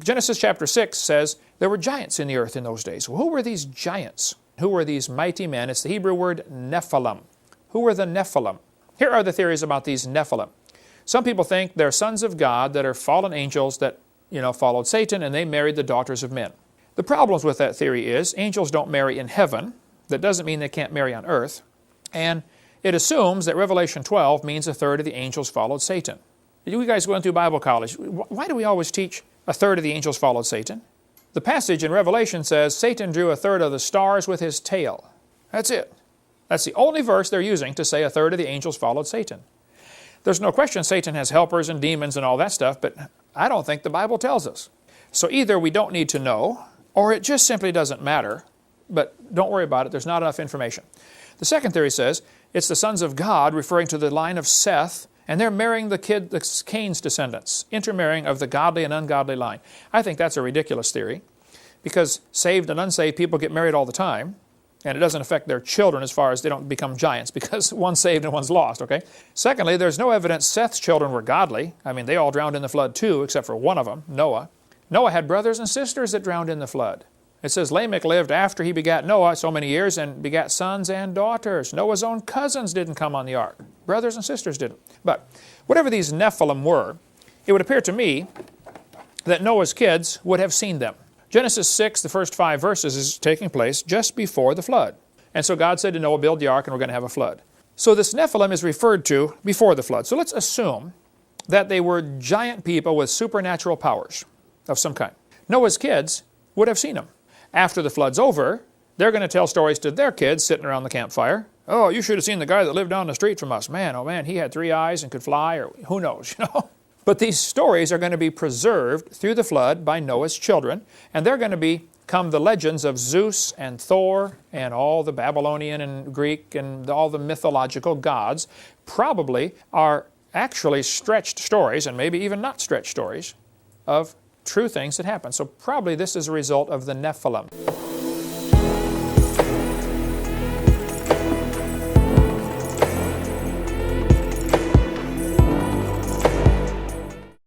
Genesis chapter 6 says there were giants in the earth in those days. Well, who were these giants? Who were these mighty men? It's the Hebrew word Nephilim. Who were the Nephilim? Here are the theories about these Nephilim. Some people think they're sons of God that are fallen angels that, followed Satan, and they married the daughters of men. The problems with that theory is angels don't marry in heaven. That doesn't mean they can't marry on earth. And it assumes that Revelation 12 means a third of the angels followed Satan. You guys going through Bible college, why do we always teach a third of the angels followed Satan? The passage in Revelation says Satan drew a third of the stars with his tail. That's it. That's the only verse they're using to say a third of the angels followed Satan. There's no question Satan has helpers and demons and all that stuff, but I don't think the Bible tells us. So either we don't need to know, or it just simply doesn't matter, but don't worry about it, there's not enough information. The second theory says it's the sons of God, referring to the line of Seth, and they're marrying Cain's descendants, intermarrying of the godly and ungodly line. I think that's a ridiculous theory, because saved and unsaved people get married all the time, and it doesn't affect their children as far as they don't become giants, because one's saved and one's lost, okay? Secondly, there's no evidence Seth's children were godly. I mean, they all drowned in the flood too, except for one of them, Noah. Noah had brothers and sisters that drowned in the flood. It says Lamech lived after he begat Noah so many years and begat sons and daughters. Noah's own cousins didn't come on the ark. Brothers and sisters didn't. But whatever these Nephilim were, it would appear to me that Noah's kids would have seen them. Genesis 6, the first 5 verses, is taking place just before the flood. And so God said to Noah, build the ark and we're going to have a flood. So this Nephilim is referred to before the flood. So let's assume that they were giant people with supernatural powers of some kind. Noah's kids would have seen them. After the flood's over, they're going to tell stories to their kids sitting around the campfire. Oh, you should have seen the guy that lived down the street from us. Man, oh man, he had 3 eyes and could fly, or who knows, But these stories are going to be preserved through the flood by Noah's children, and they're going to become the legends of Zeus and Thor and all the Babylonian and Greek and all the mythological gods. Probably are actually stretched stories, and maybe even not stretched stories, of true things that happen. So probably this is a result of the Nephilim.